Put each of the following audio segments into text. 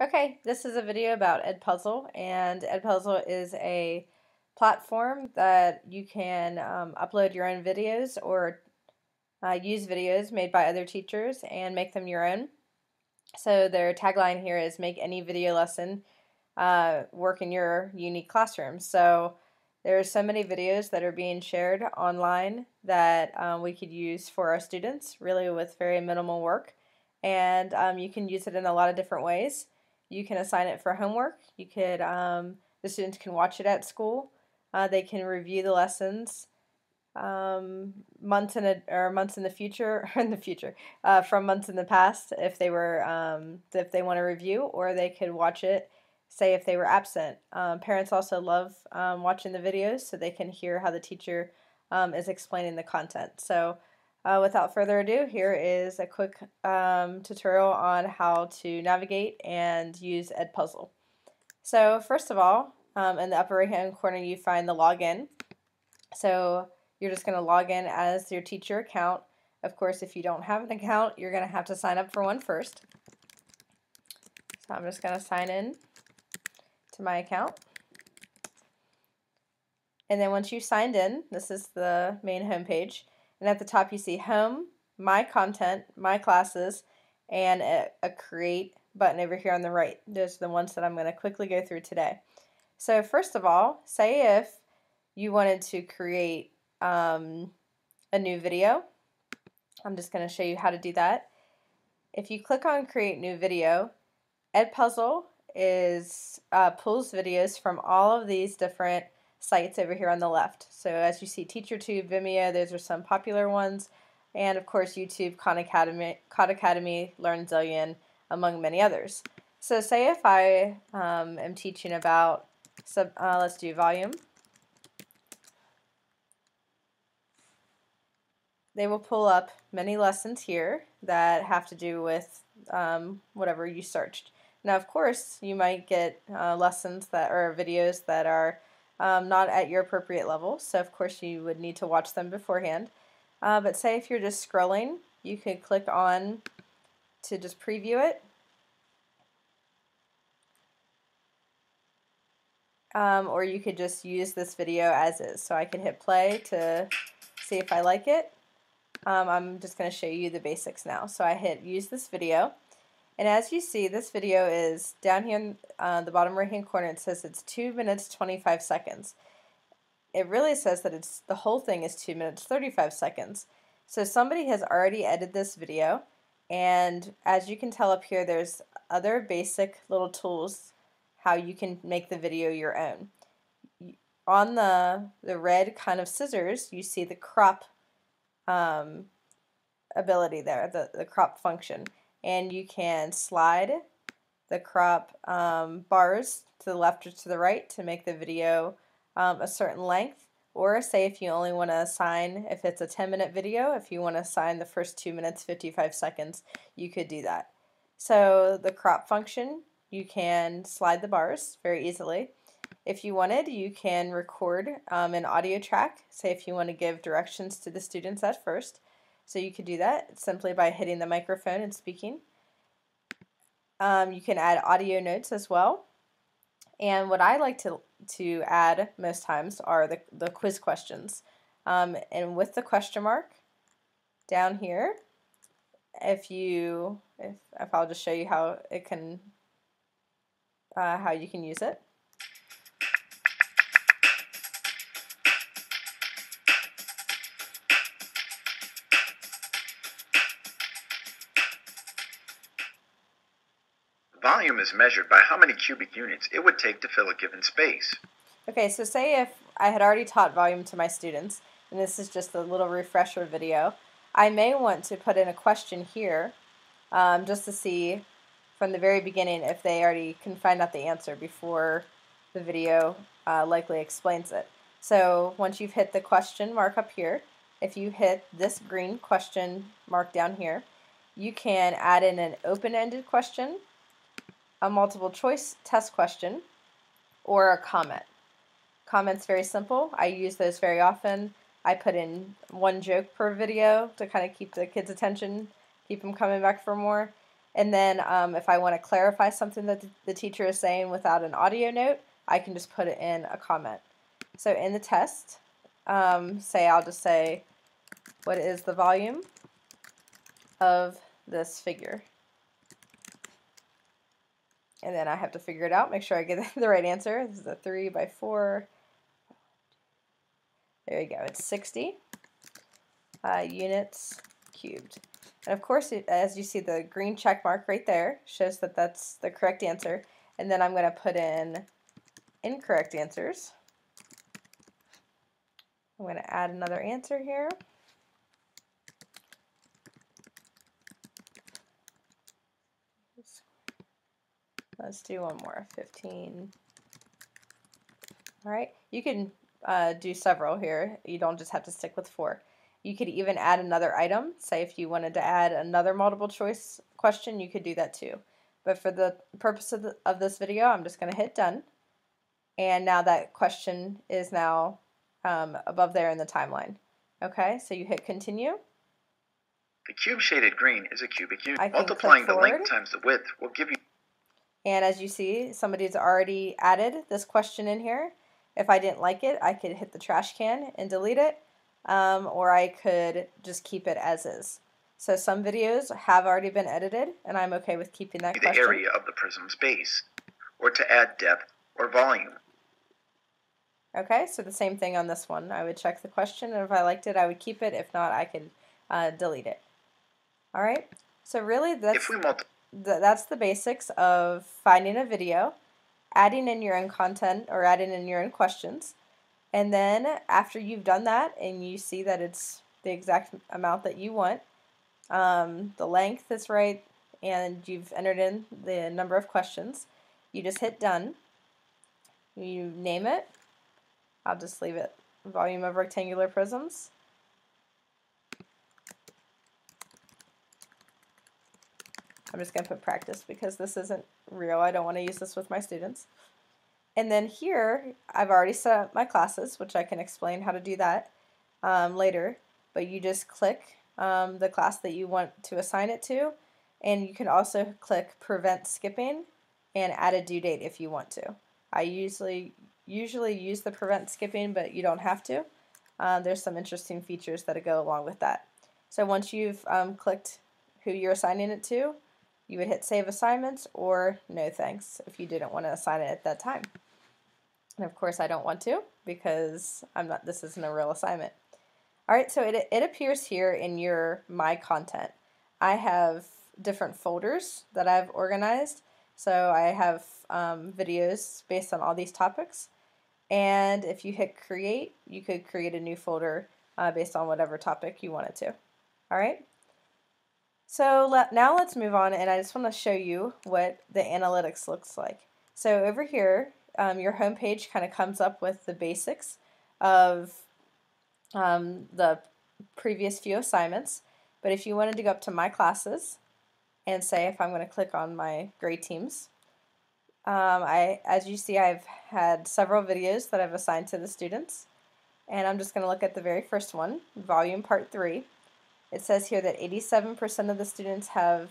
Okay, this is a video about EdPuzzle, and EdPuzzle is a platform that you can upload your own videos or use videos made by other teachers and make them your own. So their tagline here is make any video lesson work in your unique classroom. So there are so many videos that are being shared online that we could use for our students, really with very minimal work. And you can use it in a lot of different ways. You can assign it for homework. The students can watch it at school. They can review the lessons months in the future or in the future from months in the past if they want to review, or they could watch it, say if they were absent. Parents also love watching the videos so they can hear how the teacher is explaining the content. So without further ado, here is a quick tutorial on how to navigate and use EdPuzzle. So first of all, in the upper right hand corner you find the login. So you're just going to log in as your teacher account. Of course, if you don't have an account, you're going to have to sign up for one first. So I'm just going to sign in to my account. And then once you've signed in, this is the main home page. And at the top you see Home, My Content, My Classes, and a Create button over here on the right. Those are the ones that I'm going to quickly go through today. So first of all, say if you wanted to create a new video. I'm just going to show you how to do that. If you click on Create New Video, EdPuzzle pulls videos from all of these different sites over here on the left. So as you see, TeacherTube, Vimeo, those are some popular ones, and of course YouTube, Khan Academy, LearnZillion, among many others. So say if I am teaching about, let's do volume. They will pull up many lessons here that have to do with whatever you searched. Now, of course, you might get lessons that or videos that are not at your appropriate level, so of course you would need to watch them beforehand. But say if you're just scrolling, you could click on to just preview it. Or you could just use this video as is. So I could hit play to see if I like it. I'm just going to show you the basics now. So I hit use this video, and as you see, this video is down here in the bottom right hand corner. It says it's 2 minutes 25 seconds. It really says that the whole thing is 2 minutes 35 seconds. So somebody has already edited this video, and as you can tell up here, there's other basic little tools how you can make the video your own. On the red kind of scissors, you see the crop ability there, the crop function, and you can slide the crop bars to the left or to the right to make the video a certain length, or say if you only want to assign, if it's a 10-minute video, if you want to assign the first 2 minutes 55 seconds, you could do that. So the crop function, you can slide the bars very easily. If you wanted, you can record an audio track, say if you want to give directions to the students at first. So you could do that simply by hitting the microphone and speaking. You can add audio notes as well. And what I like to add most times are the quiz questions. And with the question mark down here, if I'll just show you how how you can use it. Volume is measured by how many cubic units it would take to fill a given space. Okay, so say if I had already taught volume to my students, and this is just a little refresher video, I may want to put in a question here just to see from the very beginning if they already can find out the answer before the video likely explains it. So once you've hit the question mark up here, if you hit this green question mark down here, you can add in an open-ended question, a multiple choice test question, or a comment. Comment's very simple. I use those very often. I put in one joke per video to kind of keep the kids' attention, keep them coming back for more. And then if I want to clarify something that the teacher is saying without an audio note, I can just put it in a comment. So in the test, I'll just say, what is the volume of this figure? And then I have to figure it out, make sure I get the right answer. This is a 3 by 4. There you go, it's 60 units cubed. And of course, as you see, the green check mark right there shows that that's the correct answer. And then I'm going to put in incorrect answers. I'm going to add another answer here. Let's do one more, 15. All right, you can do several here. You don't just have to stick with 4. You could even add another item. Say if you wanted to add another multiple choice question, you could do that too. But for the purpose of this video, I'm just going to hit done. And now that question is now above there in the timeline. Okay, so you hit continue. The cube shaded green is a cubic unit. I can Multiplying click the length forward. times the width will give you... And as you see, somebody's already added this question in here. If I didn't like it, I could hit the trash can and delete it, or I could just keep it as is. So some videos have already been edited, and I'm okay with keeping that question. The area of the prism's base, or to add depth or volume. Okay, so the same thing on this one. I would check the question, and if I liked it, I would keep it. If not, I could delete it. All right, so really that's the basics of finding a video, adding in your own content or adding in your own questions, and then after you've done that and you see that it's the exact amount that you want, the length is right, and you've entered in the number of questions, you just hit done. You name it. I'll just leave it volume of rectangular prisms. I'm just going to put practice because this isn't real. I don't want to use this with my students. And then here, I've already set up my classes, which I can explain how to do that later. But you just click the class that you want to assign it to. And you can also click prevent skipping and add a due date if you want to. I usually use the prevent skipping, but you don't have to. There's some interesting features that go along with that. So once you've clicked who you're assigning it to, you would hit save assignments or no thanks if you didn't want to assign it at that time. And of course I don't want to because this isn't a real assignment. Alright, so it appears here in your My Content. I have different folders that I've organized. So I have videos based on all these topics. And if you hit create, you could create a new folder based on whatever topic you wanted to. Alright? So now let's move on, and I just want to show you what the analytics looks like. So over here, your home page kind of comes up with the basics of the previous few assignments. But if you wanted to go up to My Classes and say if I'm going to click on my grade teams, as you see, I've had several videos that I've assigned to the students. And I'm just going to look at the very first one, Volume Part 3. It says here that 87% of the students have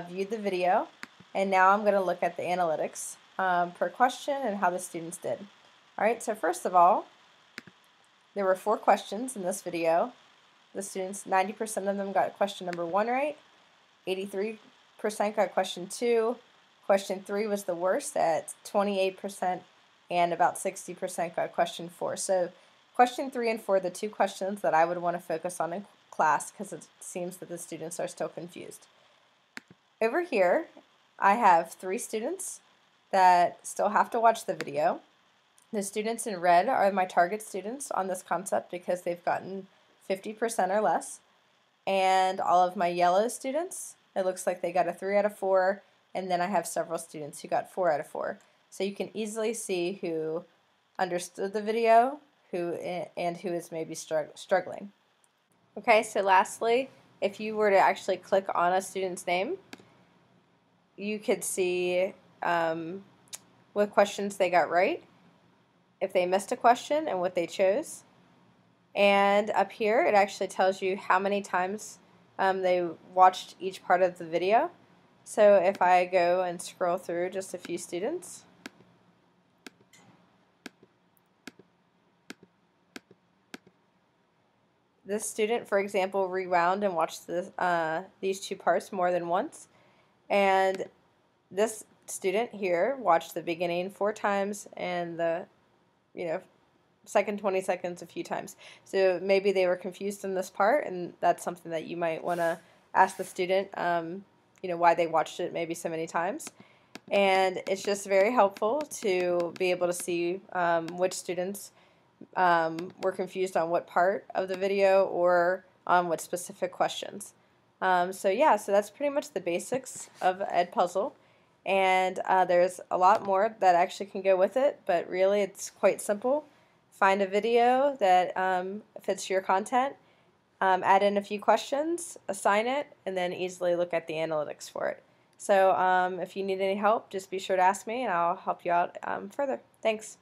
viewed the video, and now I'm going to look at the analytics per question and how the students did. Alright, so first of all, there were 4 questions in this video. The students, 90% of them got question number 1 right, 83% got question 2, question 3 was the worst at 28%, and about 60% got question 4. So question 3 and 4 are the 2 questions that I would want to focus on in class because it seems that the students are still confused. Over here, I have 3 students that still have to watch the video. The students in red are my target students on this concept because they've gotten 50% or less. And all of my yellow students, it looks like they got a 3 out of 4, and then I have several students who got 4 out of 4. So you can easily see who understood the video and who is maybe struggling. Okay, so lastly, if you were to actually click on a student's name, you could see what questions they got right, if they missed a question and what they chose. And up here it actually tells you how many times they watched each part of the video. So if I go and scroll through just a few students, this student, for example, rewound and watched these two parts more than once, and this student here watched the beginning 4 times and the second 20 seconds a few times. So maybe they were confused in this part, and that's something that you might want to ask the student, why they watched it maybe so many times. And it's just very helpful to be able to see which students were confused on what part of the video or on what specific questions. So that's pretty much the basics of EdPuzzle. And there's a lot more that actually can go with it, but really it's quite simple. Find a video that fits your content, add in a few questions, assign it, and then easily look at the analytics for it. So if you need any help, just be sure to ask me and I'll help you out further. Thanks.